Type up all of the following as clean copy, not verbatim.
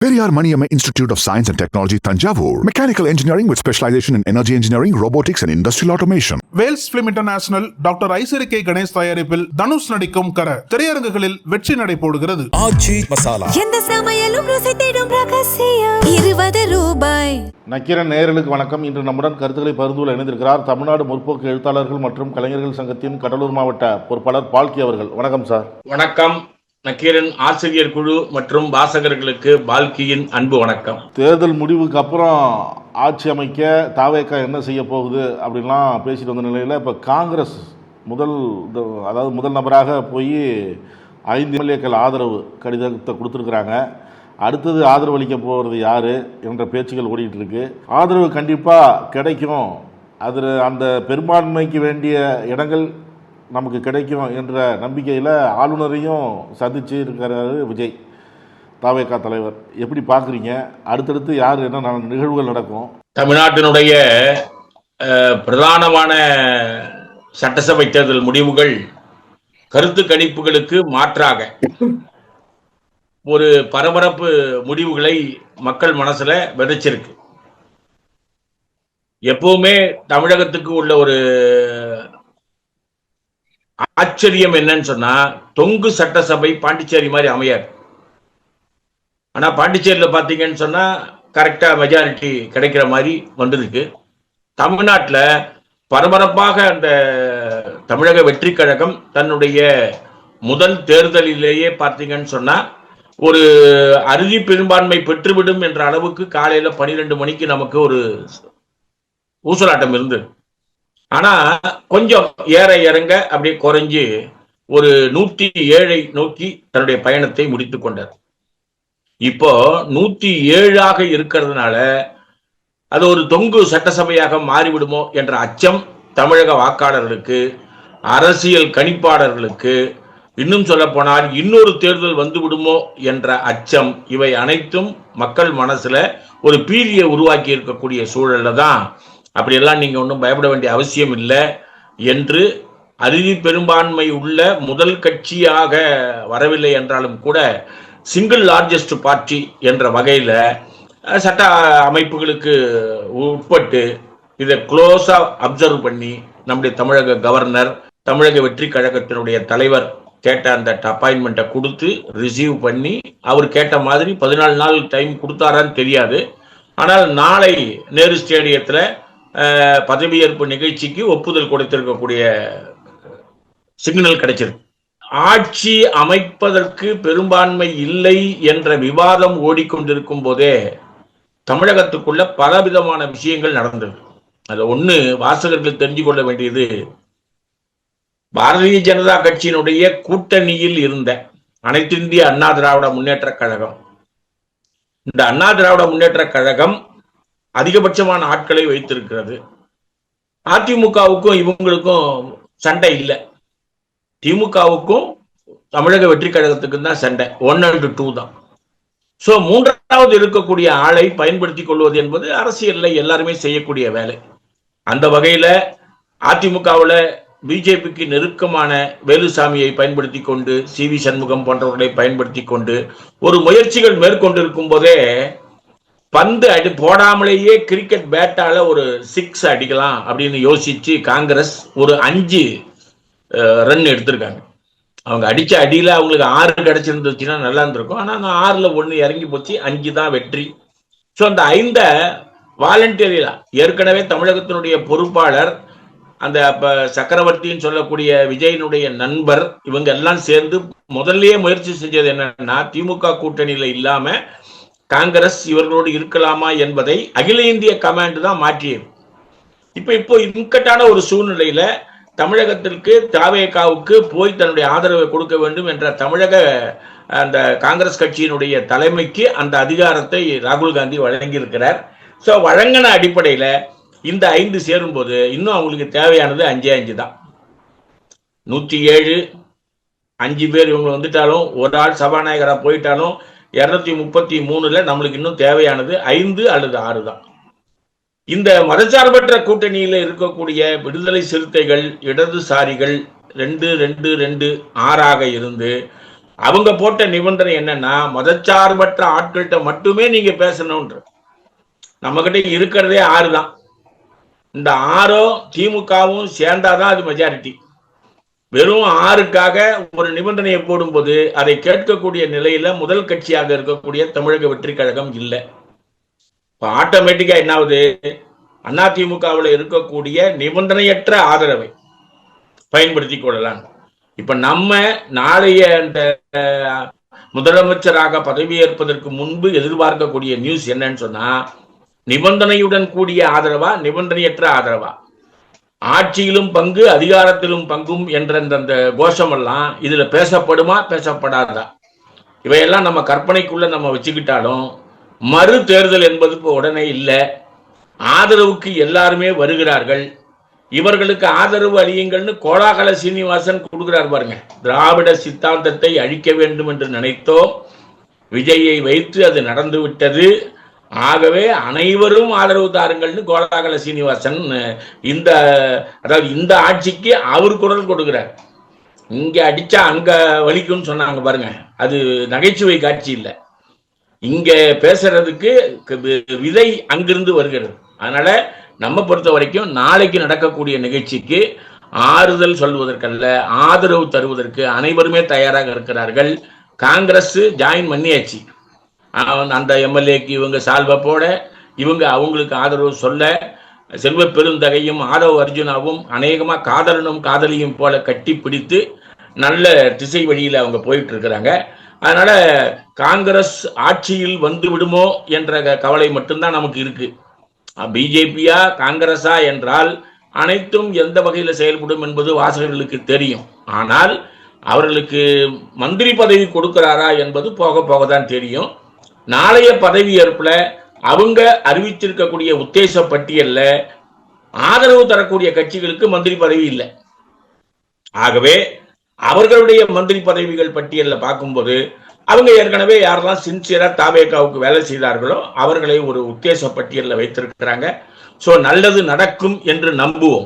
Periyar Maniyamma Institute of Science and Technology, Tanjavur. Mechanical engineering with specialization in energy engineering, robotics and industrial automation. Vels film international doctor Ishari Ganesh தயாரிப்பில் தனுஷ் நடிக்கும் கர திரையரங்குகளில் வெற்றி நடை போடுகிறது. ஆச்சி மசாலா எந்த சமையலும் ருசி தேடும் ரகசியம் 20 ரூபாய். நக்கீரன் நேயர்களுக்கு வணக்கம். இன்று நம்முடன் கருத்துக்களை பகிர்ந்து இணைந்திருக்கிறார் தமிழ்நாடு முற்போக்கு எழுத்தாளர்கள் மற்றும் கலைஞர்கள் சங்கத்தின் கடலூர் மாவட்ட பொறுப்பாளர் பால்கி அவர்கள். வணக்கம் சார். வணக்கம். நக்கீரன் ஆசிரியர் குழு மற்றும் வாசகர்களுக்கு பால்கியின் அன்பு வணக்கம். தேர்தல் முடிவுக்கு அப்புறம் ஆட்சி அமைக்க தாவேக்கா என்ன செய்ய போகுது அப்படின்லாம் பேசிட்டு வந்த நிலையில் இப்போ காங்கிரஸ் முதல் நபராக போய் 5 எம்எல்ஏக்கள் ஆதரவு கடிதத்தை கொடுத்துருக்குறாங்க. அடுத்தது ஆதரவு அளிக்க போகிறது யார் என்ற பேச்சுகள் ஓடிட்டு இருக்கு. ஆதரவு கண்டிப்பாக கிடைக்கும், அதில் அந்த பெரும்பான்மைக்கு வேண்டிய இடங்கள் நமக்கு கிடைக்கும் என்ற நம்பிக்கையில் ஆளுநரையும் சந்திச்சு இருக்கிறாரு விஜய், தாவேகா தலைவர். எப்படி பார்க்குறீங்க? அடுத்தடுத்து யார் என்ன நிகழ்வுகள் நடக்கும்? தமிழ்நாட்டினுடைய பிரதானமான சட்டசபை தேர்தல் முடிவுகள் கருத்து கணிப்புகளுக்கு மாற்றாக ஒரு பரபரப்பு முடிவுகளை மக்கள் மனசுல விதைச்சிருக்கு. எப்பவுமே தமிழகத்துக்கு உள்ள ஒரு ஆச்சரியம் என்னன்னு சொன்னா, தொங்கு சட்டசபை பாண்டிச்சேரி மாதிரி அமையாது. ஆனா பாண்டிச்சேரியில பாத்தீங்கன்னு சொன்னா கரெக்டா மெஜாரிட்டி கிடைக்கிற மாதிரி வந்திருக்கு. தமிழ்நாட்டில் பரபரப்பாக அந்த தமிழக வெற்றி கழகம் தன்னுடைய முதல் தேர்தலிலேயே பார்த்தீங்கன்னு சொன்னா ஒரு அறுதி பெரும்பான்மை பெற்றுவிடும் என்ற அளவுக்கு காலையில 12 மணிக்கு நமக்கு ஒரு ஊசலாட்டம் இருந்தது. ஆனா கொஞ்சம் ஏற இறங்க அப்படியே குறைஞ்சு ஒரு 107 நோக்கி தன்னுடைய பயணத்தை முடித்துக் கொண்டார். இப்போ 107 இருக்கிறதுனால அது ஒரு தொங்கு சட்டசபையாக மாறிவிடுமோ என்ற அச்சம் தமிழக வாக்காளர்களுக்கு, அரசியல் கணிப்பாளர்களுக்கு, இன்னும் சொல்ல போனால் இன்னொரு தேர்தல் வந்து விடுமோ என்ற அச்சம், இவை அனைத்தும் மக்கள் மனசுல ஒரு பீதியை உருவாக்கி இருக்கக்கூடிய சூழல்ல தான் அப்படியெல்லாம் நீங்க ஒன்றும் பயப்பட வேண்டிய அவசியம் இல்லை என்று அறுதி பெரும்பான்மை உள்ள முதல் கட்சியாக வரவில்லை என்றாலும் கூட சிங்கிள் லார்ஜஸ்ட் பார்ட்டி என்ற வகையில சட்ட அமைப்புகளுக்கு உட்பட்டு இதை க்ளோஸா அப்சர்வ் பண்ணி நம்முடைய தமிழக கவர்னர், தமிழக வெற்றி கழகத்தினுடைய தலைவர் கேட்ட அந்த அப்பாயின்மெண்ட்டை கொடுத்து ரிசீவ் பண்ணி அவர் கேட்ட மாதிரி 14 நாள் டைம் கொடுத்தாரான்னு தெரியாது. ஆனால் நாளை நேரு ஸ்டேடியத்தில் பதவியேற்பு நிகழ்ச்சிக்கு ஒப்புதல் கொடுத்திருக்கக்கூடிய சிக்னல் கிடைச்சிருக்கு. ஆட்சி அமைப்பதற்கு பெரும்பான்மை இல்லை என்ற விவாதம் ஓடிக்கொண்டிருக்கும் போதே தமிழகத்துக்குள்ள பலவிதமான விஷயங்கள் நடந்தது. அது ஒண்ணு வாசகர்கள் தெரிஞ்சு கொள்ள வேண்டியது, பாரதிய ஜனதா கட்சியினுடைய கூட்டணியில் இருந்த அனைத்து இந்திய அண்ணா திராவிட முன்னேற்ற கழகம், இந்த அண்ணா திராவிட முன்னேற்ற கழகம் அதிகபட்சமான ஆட்களை வைத்திருக்கிறது. அதிமுகவுக்கும் இவங்களுக்கும் சண்டை இல்லை, திமுகவுக்கும் தமிழக வெற்றி கழகத்துக்கும் தான் சண்டை, 1 and 2 தான். ஸோ மூன்றாவது இருக்கக்கூடிய ஆளை பயன்படுத்தி கொள்வது என்பது அரசியல்ல எல்லாருமே செய்யக்கூடிய வேலை. அந்த வகையில அதிமுகவில் பிஜேபிக்கு நெருக்கமான வேலுசாமியை பயன்படுத்தி கொண்டு, CV சண்முகம் போன்றவர்களை பயன்படுத்தி கொண்டு ஒரு முயற்சிகள் மேற்கொண்டிருக்கும் போதே பந்து போடாமலேயே கிரிக்கெட் பேட்டால ஒரு 6 அடிக்கலாம் அப்படின்னு யோசிச்சு காங்கிரஸ் ஒரு 5 ரன் எடுத்திருக்காங்க. அவங்க அடிச்ச அடியில அவங்களுக்கு 6 கிடைச்சிருந்துச்சுன்னா நல்லா இருந்திருக்கும். ஆனா அந்த 6ல் 1 இறங்கி போச்சு, 5 தான் வெற்றி. ஸோ அந்த 5 வாலண்டியரா ஏற்கனவே தமிழகத்தினுடைய பொறுப்பாளர் அந்த சக்கரவர்த்தின்னு சொல்லக்கூடிய விஜயனுடைய நண்பர், இவங்க எல்லாம் சேர்ந்து முதல்லயே முயற்சி செஞ்சது என்னன்னா, திமுக கூட்டணியில இல்லாம காங்கிரஸ் இவர்களோடு இருக்கலாமா என்பதை அகில இந்திய கமாண்ட் தான் மாற்றியது. இப்போ இக்கட்டான ஒரு சூழ்நிலையில தமிழகத்திற்கு தாவேகாவுக்கு போய் தன்னுடைய ஆதரவை கொடுக்க வேண்டும் என்ற தமிழக அந்த காங்கிரஸ் கட்சியினுடைய தலைமைக்கு அந்த அதிகாரத்தை ராகுல் காந்தி வழங்கியிருக்கிறார். ஸோ வழங்கின அடிப்படையில இந்த 5 சேரும்போது இன்னும் அவங்களுக்கு தேவையானது 5 தான். 107 5 பேர் இவங்க வந்துட்டாலும், ஒரு ஆள் சபாநாயகராக போயிட்டாலும் 233ல் நம்மளுக்கு இன்னும் தேவையானது 5 அல்லது 6 தான். இந்த மதச்சார்பற்ற கூட்டணியில இருக்கக்கூடிய விடுதலை சிறுத்தைகள், இடதுசாரிகள் 2-2-2-6 இருந்து அவங்க போட்ட நிபந்தனை என்னன்னா மதச்சார்பற்ற ஆட்கள்கிட்ட மட்டுமே நீங்க பேசணும்ன்ற. நம்ம கிட்ட இருக்கிறதே 6 தான். இந்த 6 திமுகவும் சேர்ந்தாதான் அது மெஜாரிட்டி. வெறும் 6க்காக ஒரு நிபந்தனையை போடும்போது அதை கேட்கக்கூடிய நிலையில முதல் கட்சியாக இருக்கக்கூடிய தமிழக வெற்றி கழகம் இல்லை. இப்ப ஆட்டோமேட்டிக்கா என்ன ஆகுது, அதிமுகவில் இருக்கக்கூடிய நிபந்தனையற்ற ஆதரவை பயன்படுத்திக் கொள்ளலாம். இப்ப நம்ம நாளைய அந்த முதலமைச்சராக பதவியேற்பதற்கு முன்பு எதிர்பார்க்கக்கூடிய நியூஸ் என்னன்னு சொன்னா, நிபந்தனையுடன் கூடிய ஆதரவா நிபந்தனையற்ற ஆதரவா, ஆட்சியிலும் பங்கு அதிகாரத்திலும் பங்கும் என்ற அந்த கோஷம் எல்லாம் இதுல பேசப்படுமா பேசப்படாதா, இவையெல்லாம் நம்ம கற்பனைக்குள்ள நம்ம வச்சுக்கிட்டாலும் மறு தேர்தல் என்பது இப்போ உடனே இல்லை. ஆதரவுக்கு எல்லாருமே வருகிறார்கள். இவர்களுக்கு ஆதரவு அளியுங்கள்னு கோலாகல சீனிவாசன் கொடுக்கிறார் பாருங்க. திராவிட சித்தாந்தத்தை அழிக்க வேண்டும் என்று நினைத்தோம், விஜயை வைத்து அது நடந்து விட்டது, ஆகவே அனைவரும் ஆதரவு தாருங்கள்னு கோலாகல சீனிவாசன் இந்த ஆட்சிக்கு அவர் குரல் கொடுக்கிறார். இங்க அடிச்சா அங்க வலிக்கும்னு சொன்னாங்க பாருங்க, அது நகைச்சுவை காட்சி இல்லை. இங்க பேசுறதுக்கு விதை அங்கிருந்து வருகிறது. அதனால நம்ம பொறுத்த வரைக்கும் நாளைக்கு நடக்கக்கூடிய நிகழ்ச்சிக்கு ஆறுதல் சொல்வதற்கல்ல, ஆதரவு தருவதற்கு அனைவருமே தயாராக இருக்கிறார்கள். காங்கிரஸ் ஜாயின் பண்ணியாச்சு. அந்த எம்எல்ஏக்கு இவங்க சால்வை போட, இவங்க அவங்களுக்கு ஆதரவு சொல்ல, செல்வ பெருந்தகையும் ஆதவ் அர்ஜுனாவும் அநேகமா காதலனும் காதலியும் போல கட்டி பிடித்து நல்ல திசை வழியில் அவங்க போயிட்டு இருக்கிறாங்க. அதனால காங்கிரஸ் ஆட்சியில் வந்து விடுமோ என்ற கவலை மட்டும்தான் நமக்கு இருக்கு. பிஜேபியா காங்கிரஸா என்றால் அனைத்தும் எந்த வகையில் செயல்படும் என்பது வாசகர்களுக்கு தெரியும். ஆனால் அவர்களுக்கு மந்திரி பதவி கொடுக்கிறாரா என்பது போக போக தான் தெரியும். நாளைய பதவியேற்புல அவங்க அறிவிச்சிருக்கக்கூடிய உத்தேச பட்டியல்ல ஆதரவு தரக்கூடிய கட்சிகளுக்கு மந்திரி பதவி இல்லை. ஆகவே அவர்களுடைய மந்திரி பதவிகள் பட்டியல்ல பார்க்கும்போது அவங்க ஏற்கனவே யாரெல்லாம் சின்சியரா தாவேகாவுக்கு வேலை செய்தார்களோ அவர்களை ஒரு உத்தேச பட்டியல்ல வைத்திருக்கிறாங்க. சோ நல்லது நடக்கும் என்று நம்புவோம்.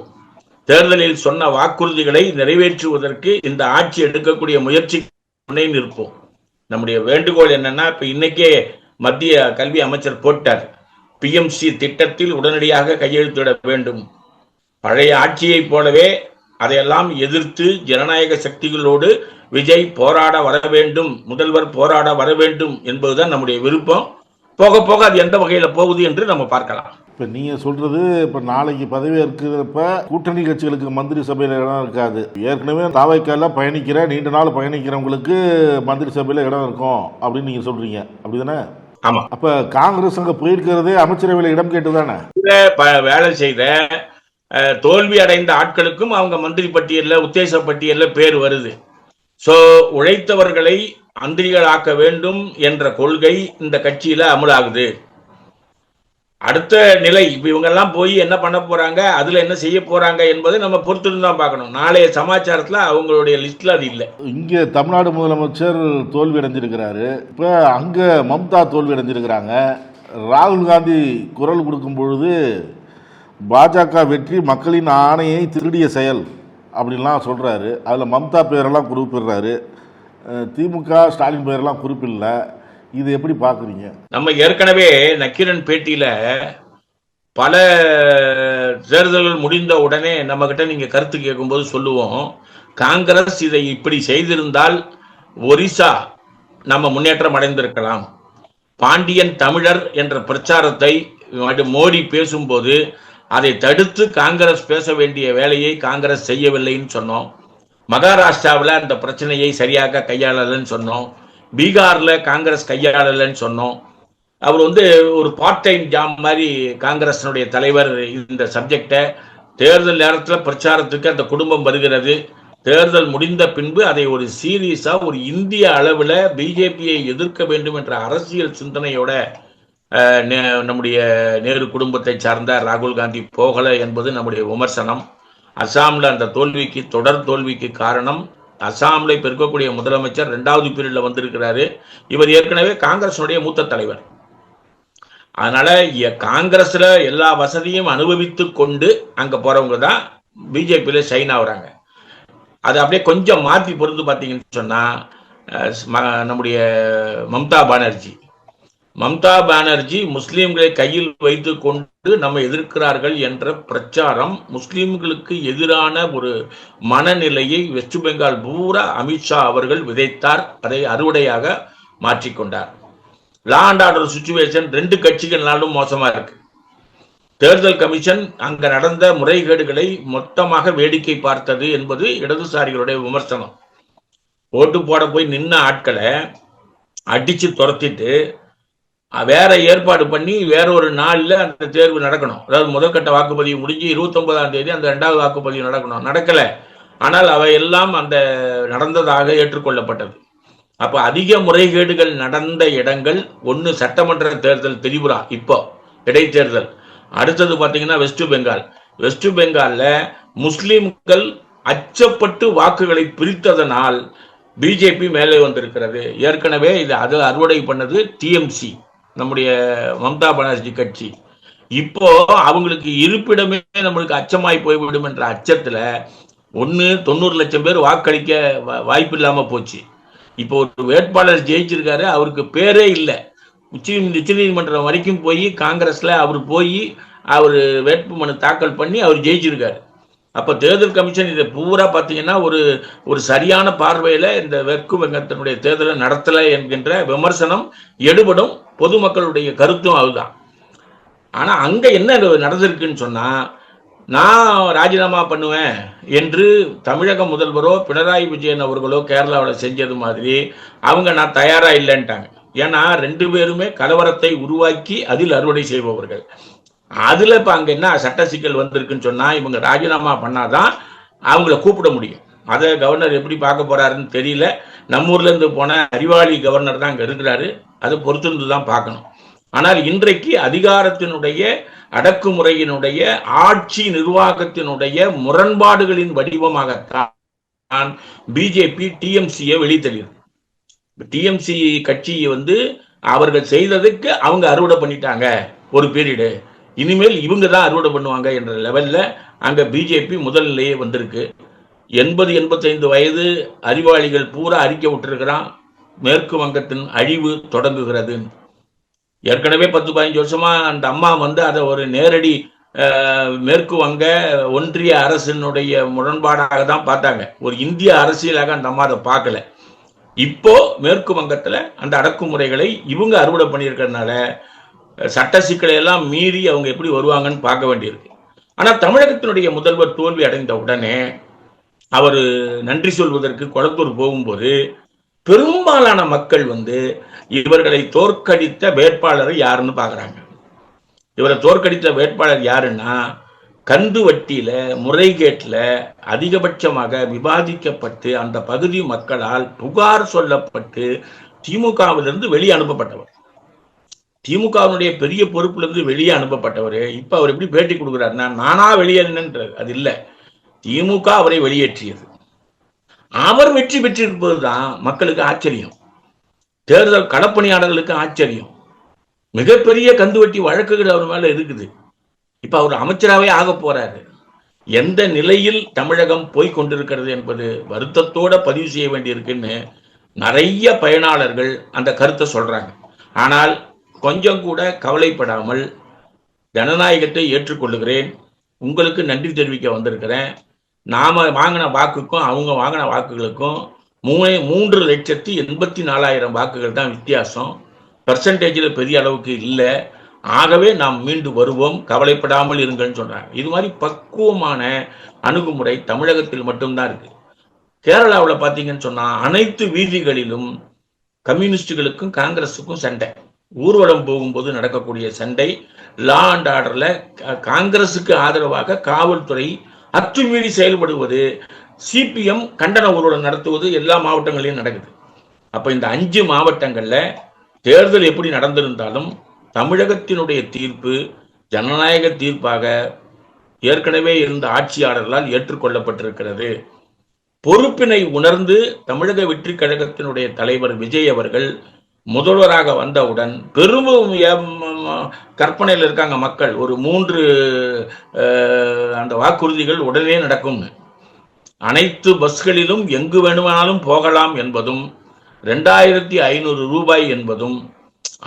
தேர்தலில் சொன்ன வாக்குறுதிகளை நிறைவேற்றுவதற்கு இந்த ஆட்சி எடுக்கக்கூடிய முயற்சி துணை நிற்போம். நம்முடைய வேண்டுகோள் என்னன்னா, இப்ப இன்னைக்கே மத்திய கல்வி அமைச்சர் போட்டார், பிஎம்சி திட்டத்தில் உடனடியாக கையெழுத்திட வேண்டும். பழைய ஆட்சியை போலவே அதையெல்லாம் எதிர்த்து ஜனநாயக சக்திகளோடு விஜய் போராட வர வேண்டும், முதல்வர் போராட வர வேண்டும் என்பதுதான் நம்முடைய விருப்பம். போக போக அது எந்த வகையில போகுது என்று நம்ம பார்க்கலாம். இப்போ நீங்கள் சொல்கிறது, இப்போ நாளைக்கு பதவி இருக்கிறப்ப கூட்டணி கட்சிகளுக்கு மந்திரி சபையில் இடம் இருக்காது. ஏற்கனவே தாவைக்கால நீண்ட நாள் பயணிக்கிறவங்களுக்கு மந்திரி சபையில் இடம் இருக்கும் அப்படின்னு நீங்கள் சொல்கிறீங்க, அப்படி தானே? ஆமாம். அப்போ காங்கிரஸ் அங்கே போயிருக்கிறதே அமைச்சரவையில் இடம் கேட்டு தானே? வேலை செய்த தோல்வி அடைந்த ஆட்களுக்கும் அவங்க மந்திரி பட்டியலில் உத்தேச பட்டியலில் பேர் வருது. ஸோ உழைத்தவர்களை மந்திரிகள் ஆக்க வேண்டும் என்ற கொள்கை இந்த கட்சியில் அமலாகுது. அடுத்த நிலை இப்ப இவங்க எல்லாம் போய் என்ன பண்ண போறாங்க, அதுல என்ன செய்ய போறாங்க என்பதை நம்ம பொறுத்திருந்து தான் பார்க்கணும். நாளைய சமாச்சாரத்துல அவங்களுடைய லிஸ்ட்ல அது இல்லை. இங்க தமிழ்நாடு முதலமைச்சர் தோல்வி அடைஞ்சிருக்கிறாரு, இப்ப அங்க மம்தா தோல்வி அடைஞ்சிருக்கிறாங்க. ராகுல் காந்தி குரல் கொடுக்கும் பொழுது பாஜக வெற்றி மக்களின் ஆணையை திருடிய செயல் அப்படின்லாம் சொல்றாரு. அதுல மம்தா பேரெல்லாம் குறிப்பிடுறாரு, திமுக ஸ்டாலின் பேரெல்லாம் குறிப்பிடல. இது எப்படி பாக்குறீங்க? நம்ம ஏற்கனவே நக்கீரன் பேட்டியில பல தேர்தல்கள் முடிந்த உடனே நம்ம கிட்ட நீங்க கருத்து கேட்கும்போது சொல்லுவோம், காங்கிரஸ் இதை இப்படி செய்திருந்தால் ஒரிசா நம்ம முன்னேற்றம் அடைந்திருக்கலாம். பாண்டியன் தமிழர் என்ற பிரச்சாரத்தை மோடி பேசும்போது அதை தடுத்து காங்கிரஸ் பேச வேண்டிய வேலையை காங்கிரஸ் செய்யவில்லைன்னு சொன்னோம். மகாராஷ்டிராவில் அந்த பிரச்சனையை சரியாக கையாளலன்னு சொன்னோம். பீகார்ல காங்கிரஸ் கையாளலன்னு சொன்னோம். அவர் ஒரு பார்ட் டைம் ஜாப் மாதிரி காங்கிரஸினுடைய தலைவர் இந்த சப்ஜெக்டை தேர்தல் நேரத்தில் பிரச்சாரத்துக்கு அந்த குடும்பம் வருகிறது. தேர்தல் முடிந்த பின்பு அதை ஒரு சீரியஸா ஒரு இந்திய அளவில் பிஜேபியை எதிர்க்க வேண்டும் என்ற அரசியல் சிந்தனையோட நம்முடைய நேரு குடும்பத்தை சார்ந்த ராகுல் காந்தி போகல என்பது நம்முடைய விமர்சனம். அசாம்ல அந்த தோல்விக்கு தொடர் தோல்விக்கு காரணம் அசாம்ல இப்ப இருக்கக்கூடிய முதலமைச்சர் 2வது பீரியட்ல வந்திருக்கிறாரு. இவர் ஏற்கனவே காங்கிரஸுடைய மூத்த தலைவர். அதனால காங்கிரஸ்ல எல்லா வசதியும் அனுபவித்து கொண்டு அங்க போறவங்க தான் பிஜேபியில ஷைன் ஆகுறாங்க. அது அப்படியே கொஞ்சம் மாற்றி பொருந்து பார்த்தீங்கன்னு சொன்னா நம்முடைய மம்தா பானர்ஜி முஸ்லிம்களை கையில் வைத்து கொண்டு நம்ம எதிர்க்கிறார்கள் என்ற பிரச்சாரம், முஸ்லிம்களுக்கு எதிரான ஒரு மனநிலையை வெஸ்ட் பெங்கால் பூரா அமித்ஷா அவர்கள் விதைத்தார். அதை அறுவடையாக மாற்றிக்கொண்டார். லா அண்ட் ஆர்டர் சுச்சுவேஷன் 2 கட்சிகள்னாலும் மோசமா இருக்கு. தேர்தல் கமிஷன் அங்க நடந்த முறைகேடுகளை மொத்தமாக வேடிக்கை பார்த்தது என்பது இடதுசாரிகளுடைய விமர்சனம். ஓட்டு போட போய் நின்ன ஆட்களை அடிச்சு துரத்திட்டு வேற ஏற்பாடு பண்ணி வேற ஒரு நாள்ல அந்த தேர்வு நடக்கணும். அதாவது முதற்கட்ட வாக்குப்பதிவு முடிஞ்சு 29ஆம் தேதி அந்த 2வது வாக்குப்பதிவு நடக்கணும். நடக்கல. ஆனால் அவையெல்லாம் அந்த நடந்ததாக ஏற்றுக்கொள்ளப்பட்டது. அப்ப அதிக முறைகேடுகள் நடந்த இடங்கள் ஒன்னு சட்டமன்ற தேர்தல் திரிபுரா, இப்போ இடைத்தேர்தல். அடுத்தது பாத்தீங்கன்னா வெஸ்ட் பெங்கால்ல முஸ்லிம்கள் அச்சப்பட்டு வாக்குகளை பிரித்ததனால் பிஜேபி மேலே வந்திருக்கிறது. ஏற்கனவே இது அது அறுவடை பண்ணது டிஎம்சி, நம்முடைய மம்தா பானர்ஜி கட்சி. இப்போ அவங்களுக்கு இருப்பிடமே நம்மளுக்கு அச்சமாய் போய்விடும் என்ற அச்சத்துல 90 லட்சம் பேர் வாக்களிக்க வாய்ப்பு இல்லாம போச்சு. இப்போ ஒரு வேட்பாளர் ஜெயிச்சிருக்காரு, அவருக்கு பேரே இல்லை. உச்சநீதிமன்றம் வரைக்கும் போய் காங்கிரஸ்ல அவர் வேட்புமனு தாக்கல் பண்ணி அவர் ஜெயிச்சிருக்காரு. அப்ப தேர்தல் கமிஷன் இதை பூரா பாத்தீங்கன்னா ஒரு சரியான பார்வையில இந்த வெற்கு வங்கத்தினுடைய தேர்தலை நடத்தல என்கின்ற விமர்சனம் எடுபடும். பொதுமக்களுடைய கருத்தும் அதுதான். ஆனா அங்க என்ன நடந்திருக்குன்னு சொன்னா, நான் ராஜினாமா பண்ணுவேன் என்று தமிழக முதல்வரோ பினராயி விஜயன் அவர்களோ கேரளாவில் செஞ்சது மாதிரி அவங்க நான் தயாரா இல்லைன்ட்டாங்க. ஏன்னா 2 பேருமே கலவரத்தை உருவாக்கி அதில் அறுவடை செய்பவர்கள். அதுல இப்ப அங்க என்ன சட்ட சிக்கல் வந்திருக்குன்னு சொன்னா, இவங்க ராஜினாமா பண்ணாதான் அவங்கள கூப்பிட முடியும். அதை கவர்னர் எப்படி பார்க்க போறாருன்னு தெரியல. நம்ம ஊர்ல இருந்து போன அறிவாளி கவர்னர் தான் அங்க இருக்கிறாரு. அதை பொறுத்திருந்து தான் பார்க்கணும். ஆனால் இன்றைக்கு அதிகாரத்தினுடைய அடக்குமுறையினுடைய ஆட்சி நிர்வாகத்தினுடைய முரண்பாடுகளின் வடிவமாகத்தான் பிஜேபி டிஎம்சியை வெளித்தள்ளியது. டிஎம்சி கட்சி அவர்கள் செய்ததுக்கு அவங்க அறுவடை பண்ணிட்டாங்க ஒரு பீரியடு. இனிமேல் இவங்க தான் அறுவடை பண்ணுவாங்க என்ற லெவல்ல அங்க பிஜேபி முதல் நிலையே வந்திருக்கு. 80-85 வயது அறிவாளிகள் பூரா அறிக்கை விட்டுருக்கிறான், மேற்கு வங்கத்தின் அழிவு தொடங்குகிறது. ஏற்கனவே 10-15 வருஷமா அந்த அம்மா அதை ஒரு நேரடி மேற்கு வங்க ஒன்றிய அரசினுடைய முரண்பாடாக தான் பார்த்தாங்க. ஒரு இந்திய அரசியலாக அந்த அம்மா அதை பார்க்கல. இப்போ மேற்கு வங்கத்துல அந்த அடக்குமுறைகளை இவங்க அறுவடை பண்ணியிருக்கிறதுனால சட்ட சிக்கலை எல்லாம் மீறி அவங்க எப்படி வருவாங்கன்னு பார்க்க வேண்டியிருக்கு. ஆனா தமிழகத்தினுடைய முதல்வர் தோல்வி அடைந்த உடனே அவர் நன்றி சொல்வதற்கு கொளத்தூர் போகும்போது பெரும்பாலான மக்கள் இவர்களை தோற்கடித்த வேட்பாளரை யாருன்னு பாக்குறாங்க. இவரை தோற்கடித்த வேட்பாளர் யாருன்னா, கந்து வட்டியில முறைகேட்டில் அதிகபட்சமாக விவாதிக்கப்பட்டு அந்த பகுதி மக்களால் புகார் சொல்லப்பட்டு திமுகவிலிருந்து வெளியே அனுப்பப்பட்டவர். திமுகவினுடைய பெரிய பொறுப்புல இருந்து வெளியே அனுப்பப்பட்டவர். இப்ப அவர் எப்படி பேட்டி கொடுக்கிறாருன்னா, நானா வெளியேறினன்றார். அது இல்லை, திமுக அவரை வெளியேற்றியது. அவர் வெற்றி பெற்றிருப்பதுதான் மக்களுக்கு ஆச்சரியம், தேர்தல் களப்பணியாளர்களுக்கு ஆச்சரியம். மிகப்பெரிய கந்துவட்டி வழக்குகள் அவர் மேல இருக்குது. இப்ப அவர் அமைச்சராகவே ஆக போறாரு. எந்த நிலையில் தமிழகம் போய் கொண்டிருக்கிறது என்பது வருத்தத்தோட பதிவு செய்ய வேண்டியிருக்குன்னு நிறைய பயனாளர்கள் அந்த கருத்தை சொல்றாங்க. ஆனால் கொஞ்சம் கூட கவலைப்படாமல் ஜனநாயகத்தை ஏற்றுக்கொள்ளுகிறேன், உங்களுக்கு நன்றி தெரிவிக்க வந்திருக்கிறேன், நாம வாங்கின வாக்குக்கும் அவங்க வாங்கின வாக்குகளுக்கும் 3,84,000 வாக்குகள் தான் வித்தியாசம். பெர்சன்டேஜில் பெரிய அளவுக்கு இல்லை. ஆகவே நாம் மீண்டு வருவோம், கவலைப்படாமல் இருங்கன்னு சொல்றாங்க. இது மாதிரி பக்குவமான அணுகுமுறை தமிழகத்தில் மட்டும்தான் இருக்கு. கேரளாவில் பார்த்தீங்கன்னு சொன்னா அனைத்து வீதிகளிலும் கம்யூனிஸ்டுகளுக்கும் காங்கிரஸுக்கும் சண்டை. ஊர்வலம் போகும்போது நடக்கக்கூடிய சண்டை, லா அண்ட் ஆர்டர்ல காங்கிரசுக்கு ஆதரவாக காவல்துறை அத்துமீறி செயல்படுவது, சிபிஎம் கண்டன ஊர்வலம் நடத்துவது எல்லா மாவட்டங்களிலும் நடக்குது. அப்ப இந்த 5 மாவட்டங்கள்ல தேர்தல் எப்படி நடந்திருந்தாலும் தமிழகத்தினுடைய தீர்ப்பு ஜனநாயக தீர்ப்பாக ஏற்கனவே இருந்த ஆட்சியாளர்களால் ஏற்றுக்கொள்ளப்பட்டிருக்கிறது. பொறுப்பினை உணர்ந்து தமிழக வெற்றி கழகத்தினுடைய தலைவர் விஜய் அவர்கள் முதல்வராக வந்தவுடன் பெரும் கற்பனையில் இருக்காங்க மக்கள். ஒரு 3 அந்த வாக்குறுதிகள் உடனே நடக்கும். அனைத்து பஸ்களிலும் எங்கு வேணுமானாலும் போகலாம் என்பதும், ரூபாய் என்பதும்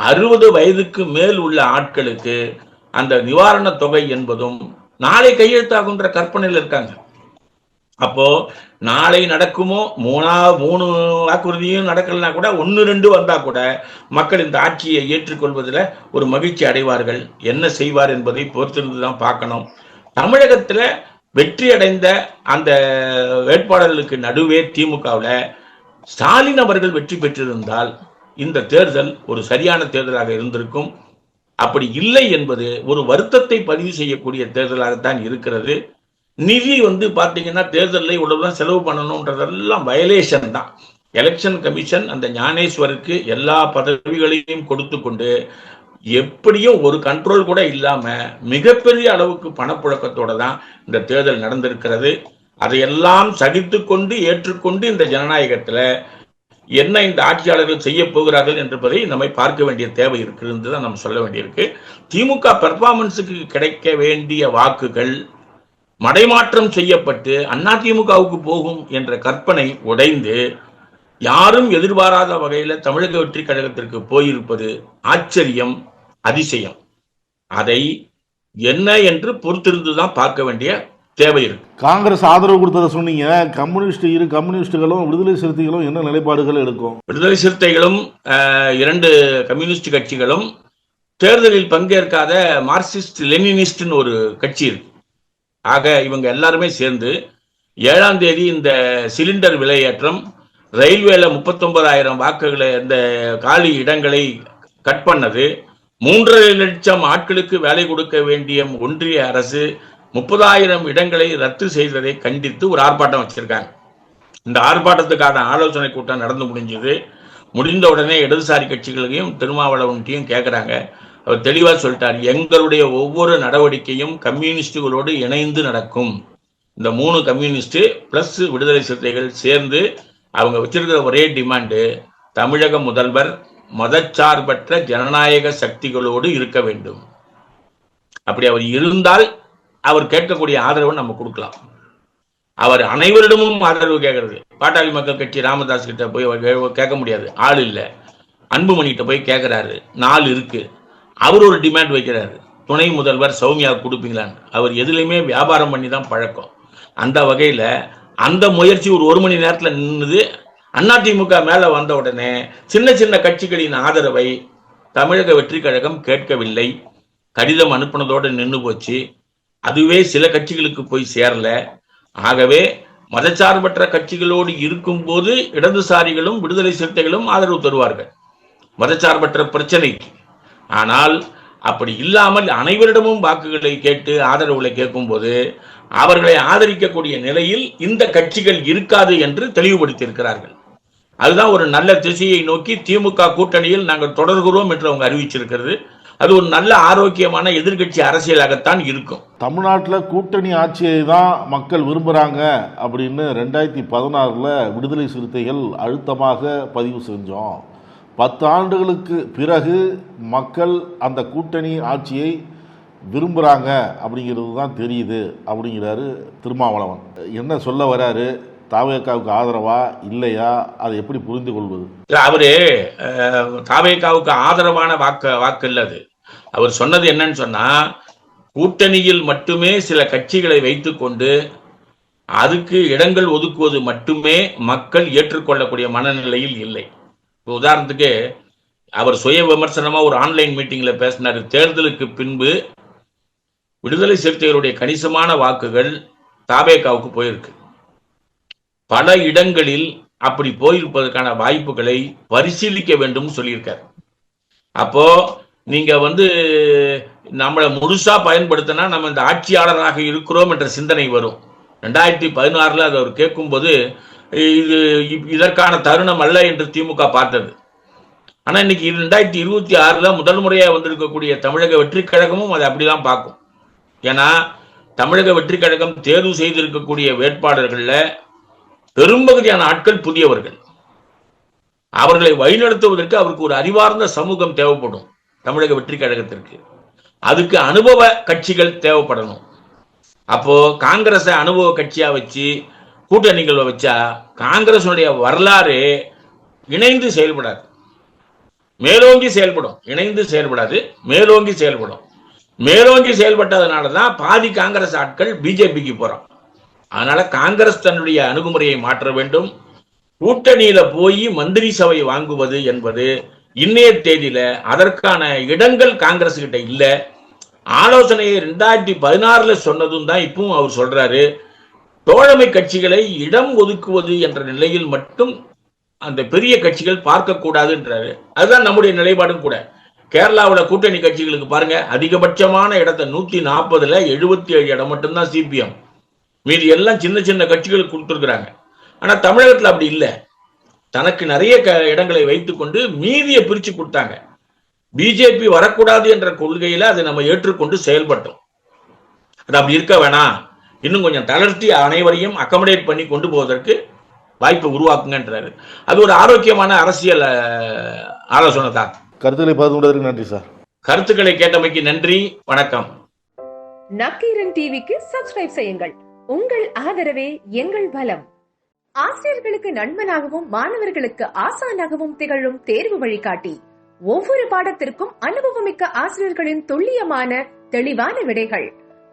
60 வயதுக்கு மேல் உள்ள ஆட்களுக்கு அந்த நிவாரண தொகை என்பதும் நாளை கையெழுத்தாகுன்ற கற்பனையில் இருக்காங்க. அப்போ நாளை நடக்குமோ, மூணு வாக்குறுதியும் நடக்கலனா கூட 1-2 வந்தா கூட மக்கள் இந்த ஆட்சியை ஏற்றுக்கொள்வதில் ஒரு மகிழ்ச்சி அடைவார்கள். என்ன செய்வார் என்பதை பொறுத்திருந்துதான் பார்க்கணும். தமிழகத்துல வெற்றி அடைந்த அந்த வேட்பாளர்களுக்கு நடுவே திமுகவில் ஸ்டாலின் அவர்கள் வெற்றி பெற்றிருந்தால் இந்த தேர்தல் ஒரு சரியான தேர்தலாக இருந்திருக்கும். அப்படி இல்லை என்பது ஒரு வருத்தத்தை பதிவு செய்யக்கூடிய தேர்தலாகத்தான் இருக்கிறது. நிதி பாத்தீங்கன்னா தேர்தலில் இவ்வளவுதான் செலவு பண்ணணும்ன்றதெல்லாம் வயலேஷன் தான். எலெக்ஷன் கமிஷன் அந்த ஞானேஸ்வருக்கு எல்லா பதவிகளையும் கொடுத்து கொண்டு எப்படியும் ஒரு கண்ட்ரோல் கூட இல்லாம மிகப்பெரிய அளவுக்கு பணப்புழக்கத்தோட தான் இந்த தேர்தல் நடந்திருக்கிறது. அதையெல்லாம் சகித்து கொண்டு ஏற்றுக்கொண்டு இந்த ஜனநாயகத்துல என்ன இந்த ஆட்சியாளர்கள் செய்ய போகிறார்கள் என்பதை நம்மை பார்க்க வேண்டிய தேவை இருக்கிறது தான் நம்ம சொல்ல வேண்டியிருக்கு. திமுக பெர்ஃபார்மன்ஸுக்கு கிடைக்க வேண்டிய வாக்குகள் மடைமாற்றம் செய்யப்பட்டு அதிமுகவுக்கு போகும் என்ற கற்பனை உடைந்து யாரும் எதிர்பாராத வகையில தமிழக வெற்றி கழகத்திற்கு போயிருப்பது ஆச்சரியம், அதிசயம். அதை என்ன என்று பொறுத்திருந்துதான் பார்க்க வேண்டிய தேவை இருக்கு. காங்கிரஸ் ஆதரவு கொடுத்ததை சொன்னீங்க. கம்யூனிஸ்டுகளும் விடுதலை சிறுத்தைகளும் என்ன நிலைப்பாடுகள் எடுக்கும்? விடுதலை சிறுத்தைகளும் 2 கம்யூனிஸ்ட் கட்சிகளும் தேர்தலில் பங்கேற்காத மார்க்சிஸ்ட் லெனினிஸ்ட்னு ஒரு கட்சி இருக்கு. ஆக இவங்க எல்லாருமே சேர்ந்து 7ஆம் தேதி இந்த சிலிண்டர் விலையேற்றம், ரயில்வேல 39,000 வாக்குகளை, இந்த காலி இடங்களை கட் பண்ணது, 3.5 லட்சம் ஆட்களுக்கு வேலை கொடுக்க வேண்டிய ஒன்றிய அரசு 30,000 இடங்களை ரத்து செய்ததை கண்டித்து ஒரு ஆர்ப்பாட்டம் வச்சிருக்காங்க. இந்த ஆர்ப்பாட்டத்துக்கான ஆலோசனை கூட்டம் நடந்து முடிஞ்சது. முடிந்த உடனே இடதுசாரி கட்சிகளையும் திருமாவளவன்ட்டையும் கேட்கிறாங்க. அவர் தெளிவா சொல்லிட்டார், எங்களுடைய ஒவ்வொரு நடவடிக்கையும் கம்யூனிஸ்டுகளோடு இணைந்து நடக்கும். இந்த 3 கம்யூனிஸ்ட் பிளஸ் விடுதலை சிறுத்தைகள் சேர்ந்து அவங்க வச்சிருக்கிற ஒரே டிமாண்டு, தமிழக முதல்வர் மதச்சார்பற்ற ஜனநாயக சக்திகளோடு இருக்க வேண்டும். அப்படி அவர் இருந்தால் அவர் கேட்கக்கூடிய ஆதரவை நம்ம கொடுக்கலாம். அவர் அனைவரிடமும் ஆதரவு கேட்கறது. பாட்டாளி மக்கள் கட்சி ராமதாஸ் கிட்ட போய் கேட்க முடியாது, ஆள் இல்லை. அன்புமணி கிட்ட போய் கேட்கிறாரு, 4 இருக்கு. அவர் ஒரு டிமாண்ட் வைக்கிறாரு, துணை முதல்வர் சௌமியா கொடுப்பீங்களான்னு. அவர் எதுலையுமே வியாபாரம் பண்ணி தான் பழக்கம். அந்த வகையில அந்த முயற்சி ஒரு மணி நேரத்துல நின்றுது. அதிமுக மேல வந்த உடனே சின்ன சின்ன கட்சிகளின் ஆதரவை தமிழக வெற்றி கழகம் கேட்கவில்லை. கடிதம் அனுப்பினதோடு நின்று போச்சு. அதுவே சில கட்சிகளுக்கு போய் சேரல. ஆகவே மதச்சார்பற்ற கட்சிகளோடு இருக்கும் போது இடதுசாரிகளும் விடுதலை சிறுத்தைகளும் ஆதரவு தருவார்கள் மதச்சார்பற்ற பிரச்சனைக்கு. ஆனால் அப்படி இல்லாமல் அனைவரிடமும் வாக்குகளை கேட்டு ஆதரவுகளை கேட்கும் போது அவர்களை ஆதரிக்கக்கூடிய நிலையில் இந்த கட்சிகள் இருக்காது என்று தெளிவுபடுத்தி இருக்கிறார்கள். அதுதான் ஒரு நல்ல திசையை நோக்கி திமுக கூட்டணியில் நாங்கள் தொடர்கிறோம் என்று அவங்க அறிவிச்சிருக்கிறது. அது ஒரு நல்ல ஆரோக்கியமான எதிர்கட்சி அரசியலாகத்தான் இருக்கும். தமிழ்நாட்டில் கூட்டணி ஆட்சியை தான் மக்கள் விரும்புகிறாங்க அப்படின்னு 2016 விடுதலை சிறுத்தைகள் அழுத்தமாக பதிவு செஞ்சோம். 10 ஆண்டுகளுக்கு பிறகு மக்கள் அந்த கூட்டணி ஆட்சியை விரும்புகிறாங்க அப்படிங்கிறது தான் தெரியுது அப்படிங்கிறாரு திருமாவளவன். என்ன சொல்ல வராரு? தாவேகாவுக்கு ஆதரவா இல்லையா, அதை எப்படி புரிந்து கொள்வது? அவரு தாவேகாவுக்கு ஆதரவான வாக்கு இல்ல. அது அவர் சொன்னது என்னன்னு சொன்னா, கூட்டணியில் மட்டுமே சில கட்சிகளை வைத்துக்கொண்டு அதுக்கு இடங்கள் ஒதுக்குவது மட்டுமே மக்கள் ஏற்றுக்கொள்ளக்கூடிய மனநிலையில் இல்லை. உதாரணத்துக்கு அவர் சுய விமர்சனமா ஒரு ஆன்லைன் மீட்டிங்ல பேசினாரு. தேர்தலுக்கு பின்பு விடுதலை சிறுத்தைகளுடைய கணிசமான வாக்குகள் தாவேகாவுக்கு போயிருக்கு. பல இடங்களில் அப்படி போயிருப்பதற்கான வாய்ப்புகளை பரிசீலிக்க வேண்டும் சொல்லியிருக்கார். அப்போ நீங்க நம்மளை முழுசா பயன்படுத்தினா நம்ம இந்த ஆட்சியாளராக இருக்கிறோம் என்ற சிந்தனை வரும். 2016 அதை அவர் கேட்கும்போது இது இதற்கான தருணம் அல்ல என்று திமுக பார்த்தது. ஆனா இன்னைக்கு 2026 முதல் முறையா வந்திருக்கக்கூடிய தமிழக வெற்றி கழகமும் அதை அப்படிதான் பார்க்கும். ஏன்னா தமிழக வெற்றி கழகம் தேர்வு செய்திருக்கக்கூடிய வேட்பாளர்கள்ல பெரும்பகுதியான ஆட்கள் புதியவர்கள். அவர்களை வழிநடத்துவதற்கு அவருக்கு ஒரு அறிவார்ந்த சமூகம் தேவைப்படும். தமிழக வெற்றி கழகத்திற்கு அதுக்கு அனுபவ கட்சிகள் தேவைப்படணும். அப்போ காங்கிரஸை அனுபவ கட்சியா வச்சு கூட்டணிகள் வச்சா காங்கிரசுடைய வரலாறு இணைந்து செயல்படாது, மேலோங்கி செயல்படும். இணைந்து செயல்படாது, மேலோங்கி செயல்படும். மேலோங்கி செயல்பட்டதுனாலதான் பாதி காங்கிரஸ் ஆட்கள் பிஜேபிக்கு போறோம். அதனால காங்கிரஸ் தன்னுடைய அணுகுமுறையை மாற்ற வேண்டும். கூட்டணியில போய் மந்திரி சபை வாங்குவது என்பது இன்னைய தேதியில அதற்கான இடங்கள் காங்கிரஸ் கிட்ட இல்ல. ஆலோசனையை 2016 சொன்னதும் தான் இப்பவும் அவர் சொல்றாரு. தோழமை கட்சிகளை இடம் ஒதுக்குவது என்ற நிலையில் மட்டும் அந்த பெரிய கட்சிகள் பார்க்க கூடாதுன்றாரு. அதுதான் நம்முடைய நிலைப்பாடும் கூட. கேரளாவில் கூட்டணி கட்சிகளுக்கு பாருங்க, அதிகபட்சமான இடத்தை 140ல் 77 இடம் மட்டும்தான் சிபிஎம். மீதி எல்லாம் சின்ன சின்ன கட்சிகளுக்கு கொடுத்துருக்குறாங்க. ஆனா தமிழகத்தில் அப்படி இல்லை. தனக்கு நிறைய இடங்களை வைத்துக்கொண்டு மீதியை பிரிச்சு கொடுத்தாங்க. பிஜேபி வரக்கூடாது என்ற கொள்கையில அதை நம்ம ஏற்றுக்கொண்டு செயல்பட்டோம். அது அப்படி இருக்க வேணாம், இன்னும் கொஞ்சம் தளர்த்தி அனைவரையும் அக்கமடேட் பண்ணி கொண்டு போவதற்கு வாய்ப்பை உருவாக்குங்கன்றாரு. அது ஒரு ஆரோக்கியமான அரசியல் ஆலோசனை தான். கருத்துக்களை பகிர்ந்து கொண்டதற்கு நன்றி சார். கருத்துக்களை கேட்டமைக்கு நன்றி, வணக்கம். நக்கீரன் டிவிக்கு சப்ஸ்கிரைப் செய்யுங்கள். உங்கள் ஆதரவே எங்கள் பலம். ஆசிரியர்களுக்கு நண்பனாகவும் மாணவர்களுக்கு ஆசானாகவும் திகழும் தேர்வு வழிகாட்டி. ஒவ்வொரு பாடத்திற்கும் அனுபவமிக்க ஆசிரியர்களின் துல்லியமான தெளிவான விடைகள்.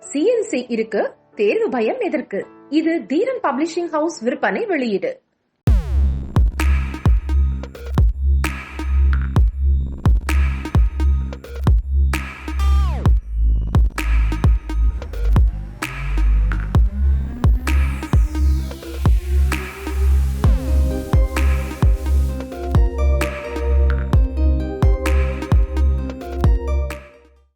CNC இருக்கு, தேர்வு பயம் எதற்கு? இது தீரன் பப்ளிஷிங் ஹவுஸ் விற்பனை வெளியீடு.